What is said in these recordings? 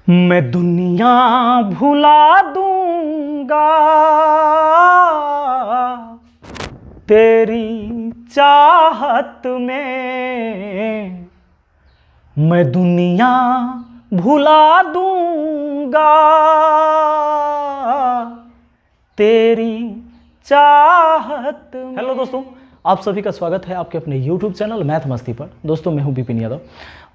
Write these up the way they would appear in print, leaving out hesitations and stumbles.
मैं दुनिया भुला दूंगा तेरी चाहत में, मैं दुनिया भुला दूंगा तेरी चाहत में। हेलो दोस्तों, आप सभी का स्वागत है आपके अपने YouTube चैनल मैथ मस्ती पर। दोस्तों मैं हूं विपिन यादव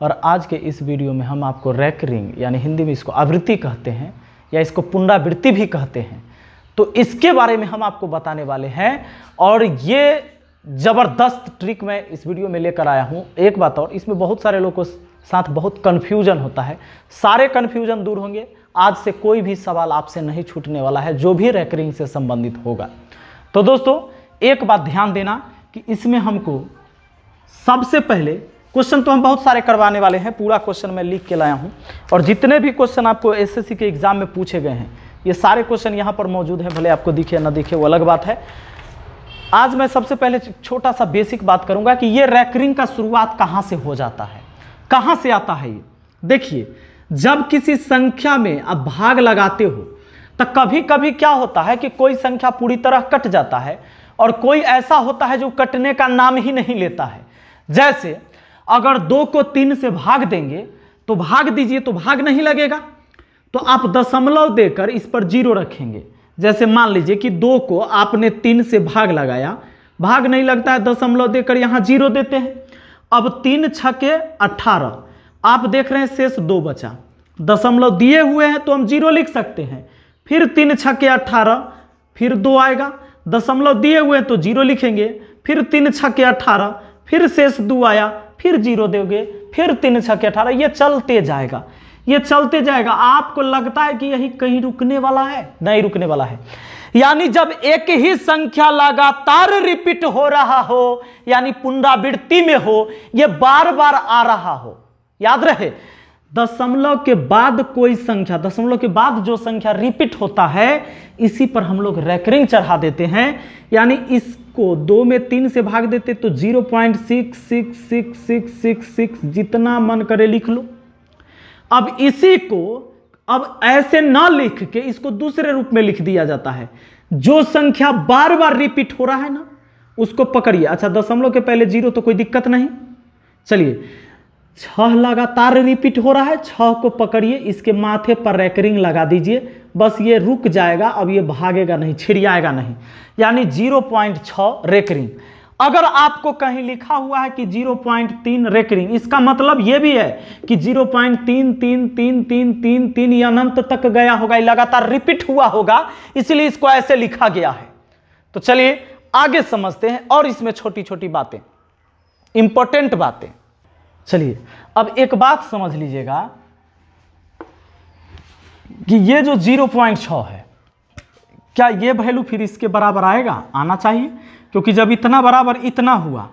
और आज के इस वीडियो में हम आपको रैकरिंग यानी हिंदी में इसको आवृत्ति कहते हैं या इसको पुनरावृत्ति भी कहते हैं, तो इसके बारे में हम आपको बताने वाले हैं। और ये ज़बरदस्त ट्रिक मैं इस वीडियो में लेकर आया हूं। एक बात और, इसमें बहुत सारे लोगों के साथ बहुत कन्फ्यूजन होता है, सारे कन्फ्यूजन दूर होंगे। आज से कोई भी सवाल आपसे नहीं छूटने वाला है जो भी रैकरिंग से संबंधित होगा। तो दोस्तों एक बात ध्यान देना कि इसमें हमको सबसे पहले क्वेश्चन तो हम बहुत सारे करवाने वाले हैं, पूरा क्वेश्चन मैं लिख के लाया हूं और जितने भी क्वेश्चन आपको एसएससी के एग्जाम में पूछे गए हैं ये सारे क्वेश्चन यहां पर मौजूद हैं, भले आपको दिखे ना दिखे वो अलग बात है। आज मैं सबसे पहले छोटा सा बेसिक बात करूंगा कि ये रैकरिंग का शुरुआत कहां से हो जाता है, कहां से आता है। ये देखिए, जब किसी संख्या में आप भाग लगाते हो तो कभी कभी क्या होता है कि कोई संख्या पूरी तरह कट जाता है और कोई ऐसा होता है जो कटने का नाम ही नहीं लेता है। जैसे अगर 2 को 3 से भाग देंगे तो भाग दीजिए तो भाग नहीं लगेगा, तो आप दशमलव देकर इस पर 0 रखेंगे। जैसे मान लीजिए कि 2 को आपने 3 से भाग लगाया, भाग नहीं लगता है, दशमलव देकर यहां 0 देते हैं। अब 3 छके 18, आप देख रहे हैं शेष 2 बचा, दशमलव दिए हुए हैं तो हम 0 लिख सकते हैं। फिर 3 छके 18, फिर 2 आएगा, दशमलव दिए हुए हैं तो 0 लिखेंगे। फिर 3 छके 18, फिर शेष 2 आया, फिर 0 दोगे, फिर 3 छके 18, ये चलते जाएगा, ये चलते जाएगा। आपको लगता है कि यही कहीं रुकने वाला है? नहीं रुकने वाला है। यानी जब एक ही संख्या लगातार रिपीट हो रहा हो यानी पुनरावृत्ति में हो, ये बार बार आ रहा हो, याद रहे दशमलव के बाद कोई संख्या, दशमलव के बाद जो संख्या रिपीट होता है इसी पर हम लोग रैकरिंग चढ़ा देते हैं। यानी इसको 2 में 3 से भाग देते तो 0.66666 जितना मन करे लिख लो। अब इसी को अब ऐसे ना लिख के इसको दूसरे रूप में लिख दिया जाता है। जो संख्या बार बार रिपीट हो रहा है ना उसको पकड़िए। अच्छा, दशमलव के पहले 0 तो कोई दिक्कत नहीं। चलिए, 6 लगातार रिपीट हो रहा है, 6 को पकड़िए, इसके माथे पर रैकरिंग लगा दीजिए, बस ये रुक जाएगा, अब ये भागेगा नहीं, छिड़ियाएगा नहीं, यानी 0.6 रैकरिंग। अगर आपको कहीं लिखा हुआ है कि 0.3 रैकरिंग, इसका मतलब ये भी है कि 0.33333 ये अनंत तक गया होगा, लगातार रिपीट हुआ होगा, इसलिए इसको ऐसे लिखा गया है। तो चलिए आगे समझते हैं और इसमें छोटी छोटी बातें, इंपॉर्टेंट बातें। चलिए अब एक बात समझ लीजिएगा कि ये जो 0.6 है, क्या ये वैल्यू फिर इसके बराबर आएगा? आना चाहिए, क्योंकि जब इतना बराबर इतना हुआ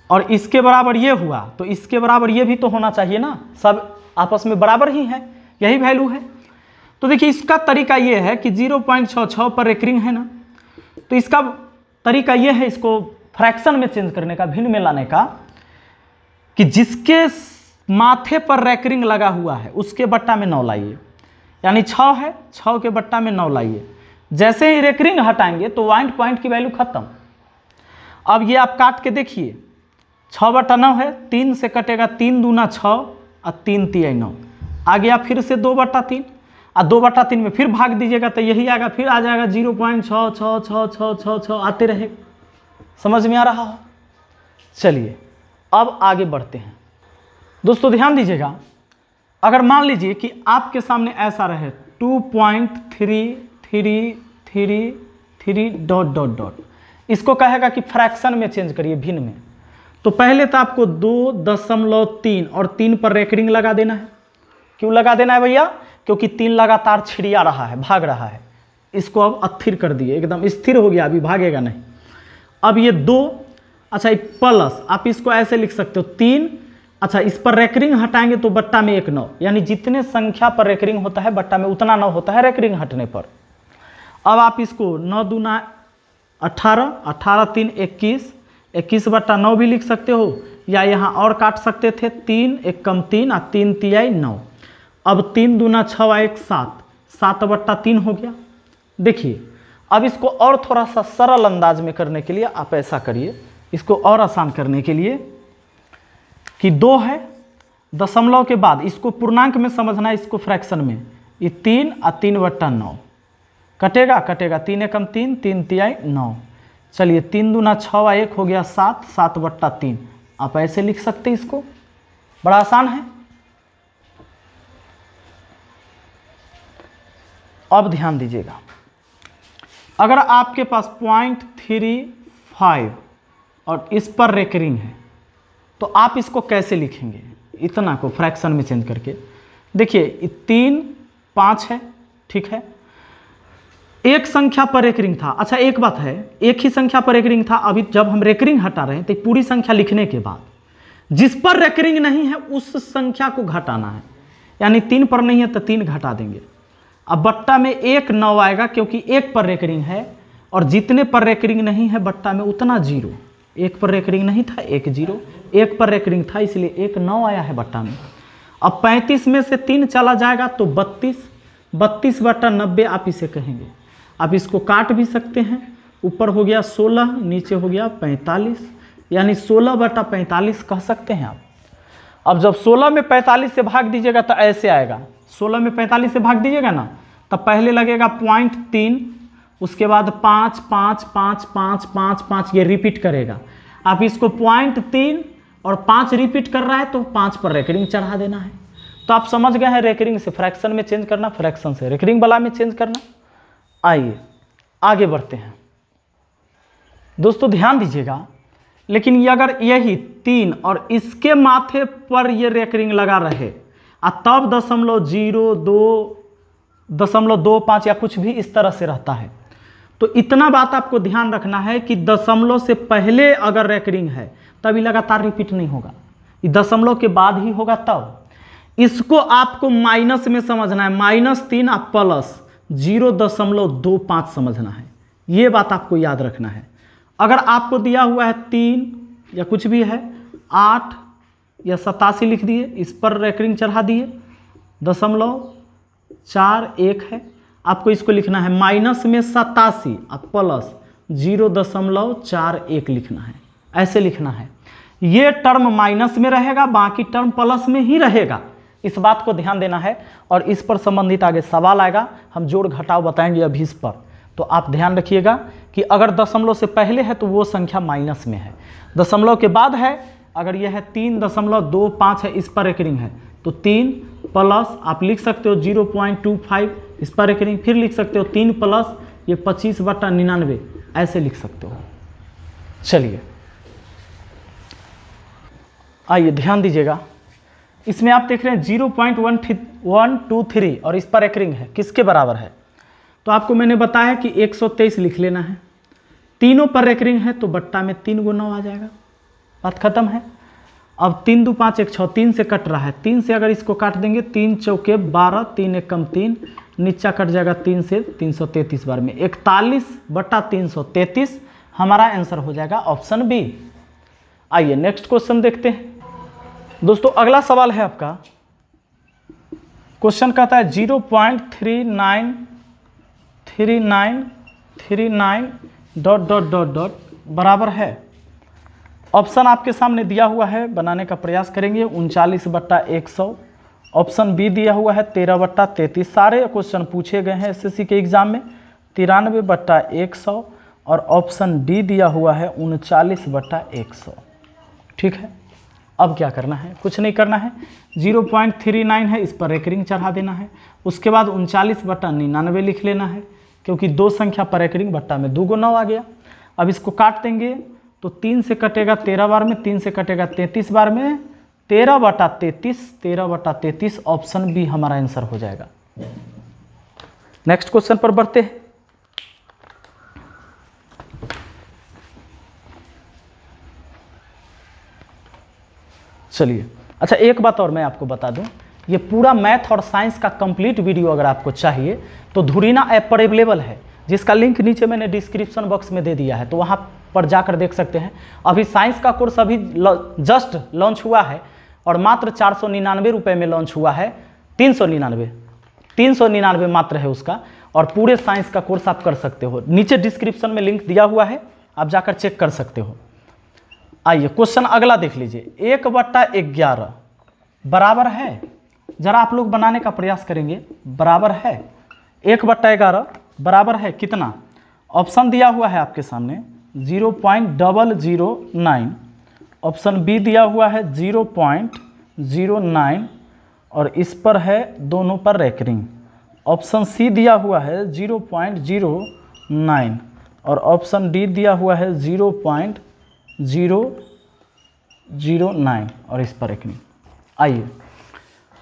और इसके बराबर ये हुआ तो इसके बराबर ये भी तो होना चाहिए ना, सब आपस में बराबर ही है, यही वैल्यू है। तो देखिए इसका तरीका ये है कि 0.66 पर रैकरिंग है ना, तो इसका तरीका ये है इसको फ्रैक्शन में चेंज करने का, भिन्न में लाने का, कि जिसके माथे पर रैकरिंग लगा हुआ है उसके बट्टा में 9 लाइए। यानी 6 है, 6 के बट्टा में 9 लाइए। जैसे ही रैकरिंग हटाएंगे तो पॉइंट की वैल्यू खत्म। अब ये आप काट के देखिए, 6/9 है, 3 से कटेगा, 3 दूना 6 और 3 तिया 9 आ गया। फिर से 2/3 और 2/3 में फिर भाग दीजिएगा तो यही आएगा, फिर आ जाएगा 0.66666 आते रहेगा। समझ में आ रहा हो? चलिए अब आगे बढ़ते हैं। दोस्तों ध्यान दीजिएगा, अगर मान लीजिए कि आपके सामने ऐसा रहे 2.333 ... इसको कहेगा कि फ्रैक्शन में चेंज करिए, भिन्न में। तो पहले तो आपको 2.3 और 3 पर रैकरिंग लगा देना है। क्यों लगा देना है भैया? क्योंकि 3 लगातार छिड़िया रहा है, भाग रहा है। इसको अब अस्थिर कर दिए, एकदम स्थिर हो गया, अभी भागेगा नहीं। अब ये 2, अच्छा प्लस आप इसको ऐसे लिख सकते हो 3, अच्छा इस पर रैकरिंग हटाएंगे तो बट्टा में 1 9, यानी जितने संख्या पर रैकरिंग होता है बट्टा में उतना 9 होता है रैकरिंग हटने पर। अब आप इसको 9 दूना 18, 18 3 21, 21/9 भी लिख सकते हो, या यहाँ और काट सकते थे, 3 1 कम 3 और 3 तिहाई 9। अब 3 दूना 6 1 7, 7/3 हो गया। देखिए अब इसको और थोड़ा सा सरल अंदाज में करने के लिए आप ऐसा करिए, इसको और आसान करने के लिए कि 2 है, दशमलव के बाद इसको पूर्णांक में समझना है, इसको फ्रैक्शन में, ये 3 और 3/9 कटेगा, 3 एकम 3, 3 तिहाई 9। चलिए 3 दूना 6 1 हो गया 7, 7/3। आप ऐसे लिख सकते हैं, इसको बड़ा आसान है। अब ध्यान दीजिएगा, अगर आपके पास 0.35 और इस पर रेकरिंग है तो आप इसको कैसे लिखेंगे, इतना को फ्रैक्शन में चेंज करके। देखिए 3 5 है, ठीक है, एक संख्या पर रेकरिंग था। अच्छा एक बात है, एक ही संख्या पर रेकरिंग था, अभी जब हम रेकरिंग हटा रहे हैं तो पूरी संख्या लिखने के बाद जिस पर रेकरिंग नहीं है उस संख्या को घटाना है, यानी 3 पर नहीं है तो 3 घटा देंगे। अब बट्टा में 1 9 आएगा क्योंकि 1 पर रेकरिंग है, और जितने पर रेकरिंग नहीं है बट्टा में उतना 0। 1 पर रेकरिंग नहीं था 1 0, 1 पर रेकरिंग था इसलिए 1 9 आया है बट्टा में। अब 35 में से 3 चला जाएगा तो 32, 32/90 आप इसे कहेंगे। आप इसको काट भी सकते हैं, ऊपर हो गया 16, नीचे हो गया 45, यानी 16/45 कह सकते हैं आप। अब जब 16 में 45 से भाग दीजिएगा तो ऐसे आएगा, 16 में 45 से भाग दीजिएगा ना, तब पहले लगेगा 0.3, उसके बाद 5 5 5 5 5 5, ये रिपीट करेगा। आप इसको 0.3 और 5 रिपीट कर रहा है तो 5 पर रेकरिंग चढ़ा देना है। तो आप समझ गए हैं रेकरिंग से फ्रैक्शन में चेंज करना, फ्रैक्शन से रेकरिंग वाला में चेंज करना। आइए आगे बढ़ते हैं दोस्तों, ध्यान दीजिएगा। लेकिन ये अगर यही 3 और इसके माथे पर ये रेकरिंग लगा रहे और तब 0.02, 0.25 या कुछ भी इस तरह से रहता है, तो इतना बात आपको ध्यान रखना है कि दशमलव से पहले अगर रेकरिंग है तभी लगातार रिपीट नहीं होगा, ये दशमलव के बाद ही होगा। तब इसको आपको माइनस में समझना है, -3 और प्लस 0.25 समझना है, ये बात आपको याद रखना है। अगर आपको दिया हुआ है 3 या कुछ भी है 8 या 87 लिख दिए, इस पर रेकरिंग चढ़ा दिए, 0.41 है, आपको इसको लिखना है माइनस में 87 और प्लस 0.41 लिखना है, ऐसे लिखना है। ये टर्म माइनस में रहेगा, बाकी टर्म प्लस में ही रहेगा, इस बात को ध्यान देना है। और इस पर संबंधित आगे सवाल आएगा, हम जोड़ घटाव बताएंगे अभी इस पर, तो आप ध्यान रखिएगा कि अगर दशमलव से पहले है तो वो संख्या माइनस में है, दशमलव के बाद है, अगर यह है 3.25 है, इस पर रेकरिंग है तो 3 प्लस आप लिख सकते हो 0.25, इस पर रेकरिंग, फिर लिख सकते हो 3 प्लस ये 25/99, ऐसे लिख सकते हो। चलिए आइए ध्यान दीजिएगा, इसमें आप देख रहे हैं 0.123 और इस पर रेकरिंग है, किसके बराबर है, तो आपको मैंने बताया कि 123 लिख लेना है। तीनों पर रेकरिंग है तो बट्टा में 3 × 9 आ जाएगा, बात खत्म है। अब 3 2 5 1 6, 3 से कट रहा है, 3 से अगर इसको काट देंगे 3 चौके 12, 3 एकम 3, नीचा कट जाएगा 3 से 333 बार में 41/333 हमारा आंसर हो जाएगा ऑप्शन बी। आइए नेक्स्ट क्वेश्चन देखते हैं दोस्तों। अगला सवाल है आपका, क्वेश्चन कहता है 0.393939 ... बराबर है, ऑप्शन आपके सामने दिया हुआ है, बनाने का प्रयास करेंगे 39/100, ऑप्शन बी दिया हुआ है 13/33, सारे क्वेश्चन पूछे गए हैं एसएससी के एग्जाम में 93/100, और ऑप्शन डी दिया हुआ है 39/100, ठीक है। अब क्या करना है, कुछ नहीं करना है, 0.39 है, इस पर रेकरिंग चढ़ा देना है, उसके बाद 39/99 लिख लेना है, क्योंकि 2 संख्या पर रेकरिंग, बट्टा में 2 × 9 आ गया। अब इसको काट देंगे तो 3 से कटेगा 13 बार में, 3 से कटेगा 33 बार में, 13/33 ऑप्शन बी हमारा आंसर हो जाएगा। नेक्स्ट क्वेश्चन पर बढ़ते हैं। चलिए, अच्छा एक बात और मैं आपको बता दूं, ये पूरा मैथ और साइंस का कंप्लीट वीडियो अगर आपको चाहिए तो धुरीना ऐप पर अवेलेबल है, जिसका लिंक नीचे मैंने डिस्क्रिप्शन बॉक्स में दे दिया है, तो वहां पर जाकर देख सकते हैं। अभी साइंस का कोर्स अभी जस्ट लॉन्च हुआ है और मात्र 499 रुपये में लॉन्च हुआ है, 399 399 मात्र है उसका, और पूरे साइंस का कोर्स आप कर सकते हो। नीचे डिस्क्रिप्शन में लिंक दिया हुआ है, आप जाकर चेक कर सकते हो। आइए क्वेश्चन अगला देख लीजिए। 1/11 बराबर है, जरा आप लोग बनाने का प्रयास करेंगे। बराबर है 1/11 बराबर है कितना? ऑप्शन दिया हुआ है आपके सामने 0.009, ऑप्शन बी दिया हुआ है 0.09 और इस पर है दोनों पर रेकरिंग। ऑप्शन सी दिया हुआ है 0.09 और ऑप्शन डी दिया हुआ है 0.009 और इस पर रेकरिंग। आइए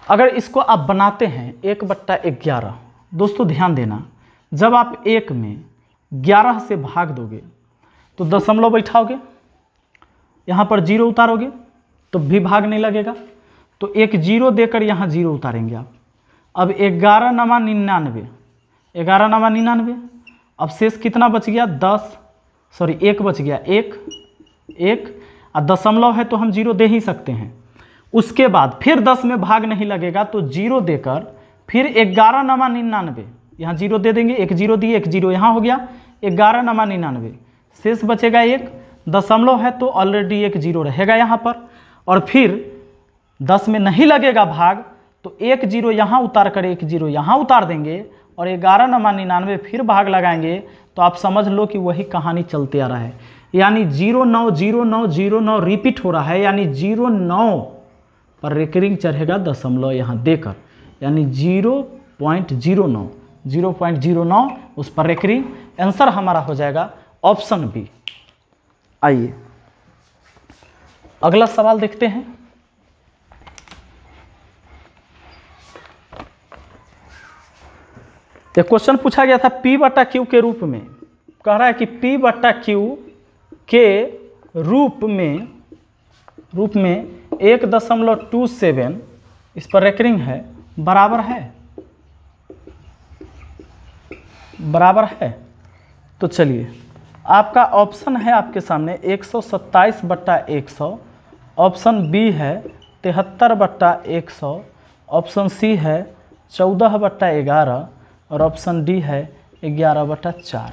अगर इसको आप बनाते हैं 1/11, दोस्तों ध्यान देना, जब आप 1 में 11 से भाग दोगे तो दशमलव बैठाओगे, यहाँ पर 0 उतारोगे तो भी भाग नहीं लगेगा, तो एक 0 देकर यहाँ 0 उतारेंगे आप। अब 11 नमा 99, 11 नमा 99, अब शेष कितना बच गया? 1 बच गया, 1 और दशमलव है तो हम 0 दे ही सकते हैं। उसके बाद फिर 10 में भाग नहीं लगेगा तो 0 देकर फिर 11 नमा 99, यहाँ 0 दे देंगे, एक 0 दिए, एक 0 यहाँ हो गया, 11 नमा 99, शेष बचेगा 1, दशमलव है तो ऑलरेडी एक 0 रहेगा यहाँ पर, और फिर 10 में नहीं लगेगा भाग तो एक 0 यहाँ उतार कर एक 0 यहाँ उतार देंगे और 11 नमा 99 फिर भाग लगाएंगे, तो आप समझ लो कि वही कहानी चलते आ रहा है, यानी 090909 रिपीट हो रहा है, यानी 09 पर रेकरिंग चढ़ेगा दशमलव यहाँ देकर, यानी 0.09 उस पर रेकरिंग। आंसर हमारा हो जाएगा ऑप्शन बी। आइए अगला सवाल देखते हैं। एक क्वेश्चन पूछा गया था P/Q के रूप में, कह रहा है कि P/Q के रूप में 1.27 इस पर रेकरिंग है, बराबर है। तो चलिए आपका ऑप्शन है आपके सामने 127/100, ऑप्शन बी है 73/100, ऑप्शन सी है 14/11 और ऑप्शन डी है 11/4।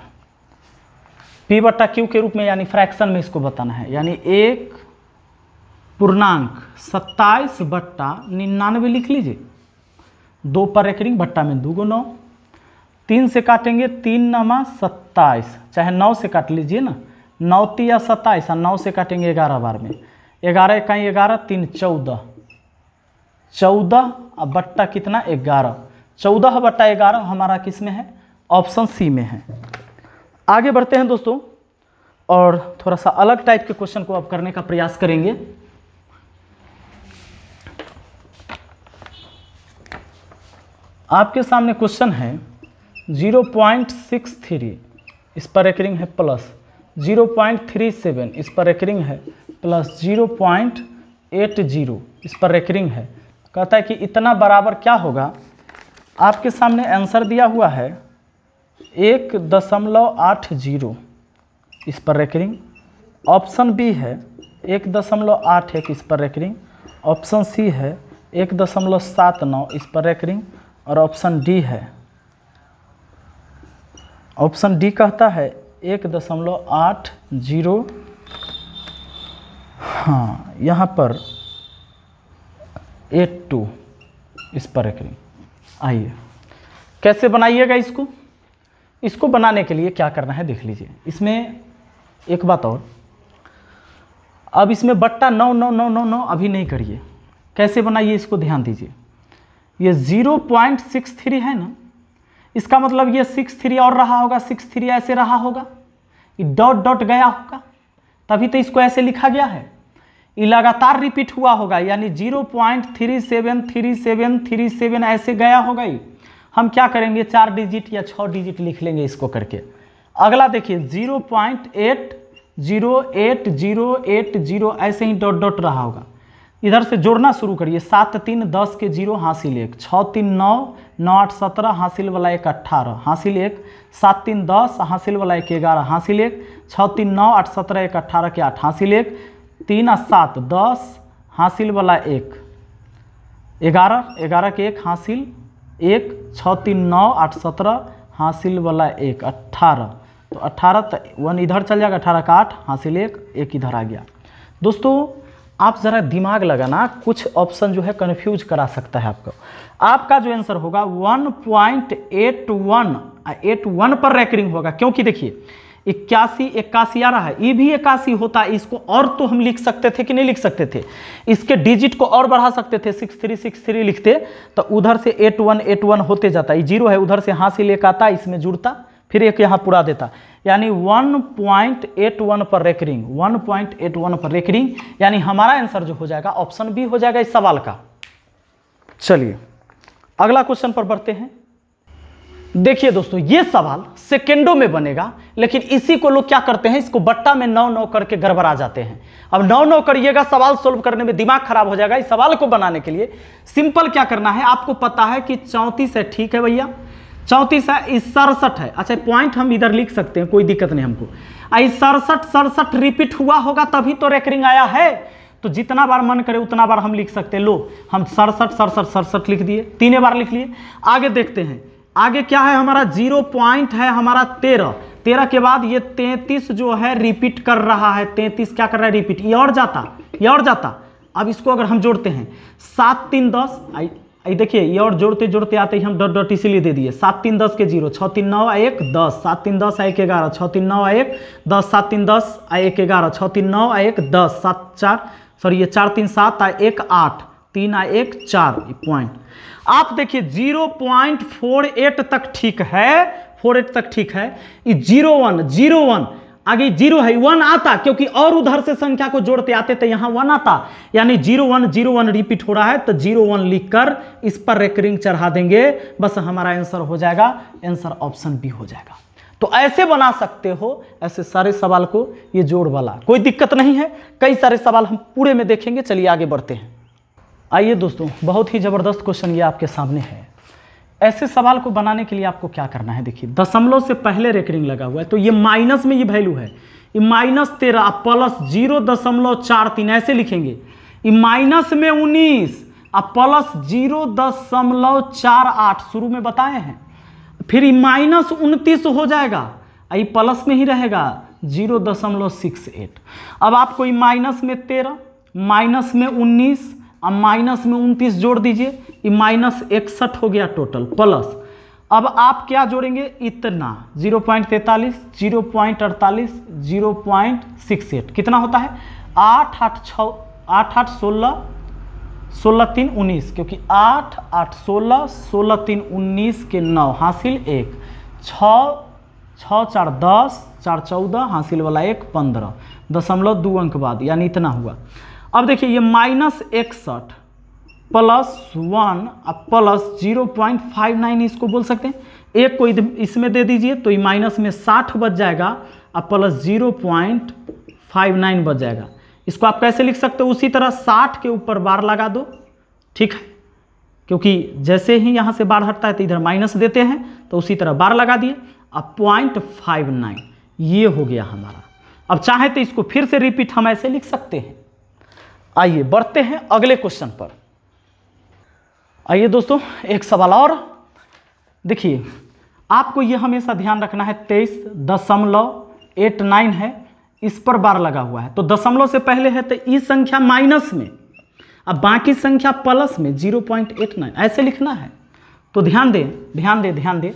P/Q के रूप में यानी फ्रैक्शन में इसको बताना है, यानी 1.27/99 लिख लीजिए, 2 पर रेकरिंग, भट्टा में 2 × 9, 3 से काटेंगे 3 नमा 27, चाहे 9 से काट लीजिए ना, 9 × 3 या 27 और 9 से काटेंगे 11 बार में, 11 × 11 3 14 और बट्टा कितना 11, 14/11 हमारा किस में है? ऑप्शन सी में है। आगे बढ़ते हैं दोस्तों और थोड़ा सा अलग टाइप के क्वेश्चन को अब करने का प्रयास करेंगे। आपके सामने क्वेश्चन है 0.63 इस पर रेकरिंग है, प्लस 0.37 इस पर रेकरिंग है, प्लस 0.80 इस पर रेकरिंग है। कहता है कि इतना बराबर क्या होगा? आपके सामने आंसर दिया हुआ है 1.80 इस पर रेकरिंग, ऑप्शन बी है 1.81 इस पर रेकरिंग, ऑप्शन सी है 1.79 इस पर रेकरिंग और ऑप्शन डी है, ऑप्शन डी कहता है 1.80, हाँ यहाँ पर 82 इस पर रेकरिंग। आइए कैसे बनाइएगा इसको बनाने के लिए क्या करना है देख लीजिए। इसमें एक बात और, अब इसमें बट्टा 9 अभी नहीं करिए, कैसे बनाइए इसको ध्यान दीजिए। ये 0.63 है ना, इसका मतलब ये 63 और रहा होगा, 63 ऐसे रहा होगा, ये डॉट गया होगा, तभी तो इसको ऐसे लिखा गया है। ये लगातार रिपीट हुआ होगा, यानी 0.373737 ऐसे गया होगा ही। हम क्या करेंगे, 4 डिजिट या 6 डिजिट लिख लेंगे इसको करके। अगला देखिए 0.808080 ऐसे ही डॉट रहा होगा। इधर से जोड़ना शुरू करिए, 7 3 10 के 0 हासिल 1, 6 3 9 9 8 17 हासिल वाला 1 18 हासिल 1, 7 3 10 हासिल वाला 1 11 हासिल 1, 6 3 9 8 17 1 18 के 8 हासिल 1, 3 और 7 10 हासिल वाला 1, 11, 11 के 1 हासिल 1, 6 3 9 8 17 हासिल वाला 1 18, तो 18 1 इधर चल जाएगा, 18 का 8 हासिल 1 इधर आ गया। दोस्तों आप ज़रा दिमाग लगाना, कुछ ऑप्शन जो है कन्फ्यूज करा सकता है आपको। आपका जो आंसर होगा 1.81 पर रैंकिंग होगा, क्योंकि देखिए 81 81 आ रहा है, ये भी 81 होता है। इसको और तो हम लिख सकते थे कि नहीं लिख सकते थे, इसके डिजिट को और बढ़ा सकते थे, 6363 लिखते तो उधर से 81 होते जाता। ये 0 है, उधर से हासिल 1 आता, इसमें जुड़ता, फिर एक यहाँ पूरा देता, यानी 1.81 पर रैंकिंग, 1.81 पर रैंकिंग, यानी हमारा आंसर जो हो जाएगा ऑप्शन बी हो जाएगा इस सवाल का। चलिए अगला क्वेश्चन पर बढ़ते हैं। देखिए दोस्तों ये सवाल सेकेंडों में बनेगा, लेकिन इसी को लोग क्या करते हैं, इसको बट्टा में 9 करके गड़बड़ा जाते हैं। अब 9 करिएगा, सवाल सोल्व करने में दिमाग खराब हो जाएगा। इस सवाल को बनाने के लिए सिंपल क्या करना है, आपको पता है कि 34 है, ठीक है भैया 34 है, इस 67 है, अच्छा पॉइंट हम इधर लिख सकते हैं, कोई दिक्कत नहीं हमको। 67 रिपीट हुआ होगा तभी तो रैंकिंग आया है, तो जितना बार मन करे उतना बार हम लिख सकते हैं। लो हम 67 लिख दिए, 3 बार लिख लिए। आगे देखते हैं, आगे क्या है हमारा 0 पॉइंट है हमारा 13 के बाद ये 33 जो है रिपीट कर रहा है, 33 क्या कर रहा है रिपीट, ये और जाता। अब इसको अगर हम जोड़ते हैं 7 3 10, देखिए ये और जोड़ते जोड़ते आते ही हम डॉट इसीलिए दे दिए, 7 3 10 के 0, 6 3 9 1 10, 7 3 10 1 11, 6 3 9 1 10, 7 3 10 1 11, 6 3 9 1 10, 7 4 सॉरी ये 4 3 7 1 8, 3 1 4 पॉइंट। आप देखिए 0.48 तक ठीक है, 48 तक ठीक है। ये 01 आगे 0 है, 1 आता, क्योंकि और उधर से संख्या को जोड़ते आते तो यहां 1 आता, यानी 01 रिपीट हो रहा है, तो 01 लिखकर इस पर रैंकिंग चढ़ा देंगे, बस हमारा आंसर हो जाएगा, आंसर ऑप्शन बी हो जाएगा। तो ऐसे बना सकते हो, ऐसे सारे सवाल को, ये जोड़ वाला कोई दिक्कत नहीं है। कई सारे सवाल हम पूरे में देखेंगे। चलिए आगे बढ़ते हैं। आइए दोस्तों, बहुत ही जबरदस्त क्वेश्चन ये आपके सामने है। ऐसे सवाल को बनाने के लिए आपको क्या करना है, देखिए दशमलव से पहले रैंकिंग लगा हुआ है, तो ये माइनस में ये वैल्यू है, ये -13 प्लस 0.43 ऐसे लिखेंगे, ये माइनस में 19 प्लस 0.48 शुरू में बताए हैं, फिर ये -29 हो जाएगा, ये प्लस में ही रहेगा 0.68। अब आपको ये माइनस में 13 माइनस में 19 अब माइनस में 29 जोड़ दीजिए, ये -61 हो गया टोटल, प्लस अब आप क्या जोड़ेंगे, इतना 0.43 0.48 0.68 कितना होता है 8 8 16 16 3 19, क्योंकि 8 8 16 16 3 19 के 9 हासिल 1, 6 6 4 10 4 14 हासिल वाला 1 15 दशमलव 2 अंक बाद, यानी इतना हुआ। अब देखिए ये -61 प्लस 1 प्लस 0.59 इसको बोल सकते हैं, एक को इसमें दे दीजिए तो ये माइनस में 60 बच जाएगा और प्लस 0.59 बच जाएगा। इसको आप कैसे लिख सकते हो, उसी तरह 60 के ऊपर बार लगा दो, ठीक है, क्योंकि जैसे ही यहाँ से बार हटता है तो इधर माइनस देते हैं, तो उसी तरह बार लगा दिए, अब 0.59 ये हो गया हमारा। अब चाहे तो इसको फिर से रिपीट हम ऐसे लिख सकते हैं। आइए बढ़ते हैं अगले क्वेश्चन पर। आइए दोस्तों एक सवाल और देखिए, आपको यह हमेशा ध्यान रखना है 23.89 है, इस पर बार लगा हुआ है, तो दशमलव से पहले है तो इस संख्या माइनस में, अब बाकी संख्या प्लस में 0.89 ऐसे लिखना है। तो ध्यान दें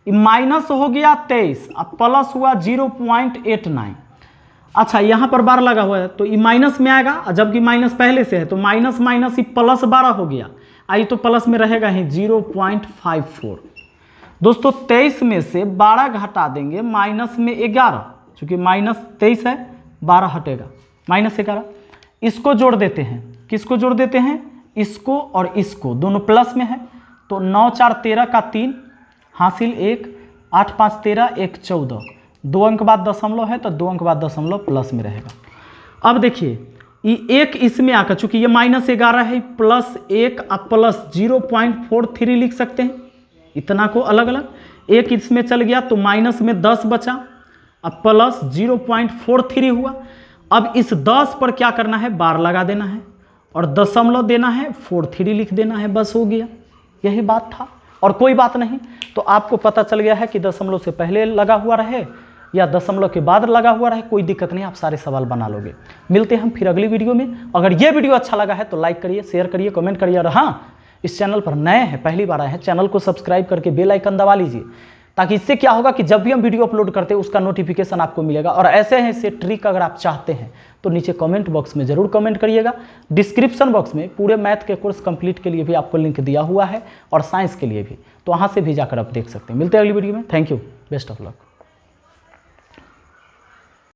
माइनस हो गया 23 अब प्लस हुआ 0.89। अच्छा यहाँ पर बार लगा हुआ है तो ये माइनस में आएगा, जबकि माइनस पहले से है तो माइनस माइनस ही प्लस 12 हो गया, आई तो प्लस में रहेगा ही 0.54। दोस्तों 23 में से 12 घटा देंगे, माइनस में 11, चूंकि -23 है 12 हटेगा -11। इसको जोड़ देते हैं, किसको जोड़ देते हैं, इसको और इसको, दोनों प्लस में है, तो 9 4 13 का 3 हासिल 1, 8 5 13 1 14, 2 अंक बाद दशमलव है तो 2 अंक बाद दशमलव प्लस में रहेगा। अब देखिए ये एक इसमें आकर, चूंकि ये -11 है, +1 अब प्लस 0.43 लिख सकते हैं, इतना को अलग अलग, एक इसमें चल गया तो माइनस में 10 बचा, अब प्लस 0.43 हुआ। अब इस 10 पर क्या करना है, बार लगा देना है, और दशमलव देना है, 43 लिख देना है, बस हो गया। यही बात था और कोई बात नहीं। तो आपको पता चल गया है कि दशमलव से पहले लगा हुआ रहे या दशमलव के बाद लगा हुआ रहे, कोई दिक्कत नहीं, आप सारे सवाल बना लोगे। मिलते हैं हम फिर अगली वीडियो में। अगर ये वीडियो अच्छा लगा है तो लाइक करिए, शेयर करिए, कमेंट करिए और हाँ, इस चैनल पर नए हैं, पहली बार आए हैं, चैनल को सब्सक्राइब करके बेल आइकन दबा लीजिए, ताकि इससे क्या होगा कि जब भी हम वीडियो अपलोड करते हैं उसका नोटिफिकेशन आपको मिलेगा। और ऐसे हैं ऐसे ट्रिक अगर आप चाहते हैं तो नीचे कमेंट बॉक्स में जरूर कमेंट करिएगा। डिस्क्रिप्शन बॉक्स में पूरे मैथ के कोर्स कंप्लीट के लिए भी आपको लिंक दिया हुआ है और साइंस के लिए भी, तो वहाँ से भी जाकर आप देख सकते हैं। मिलते हैं अगली वीडियो में। Thank you, best of luck.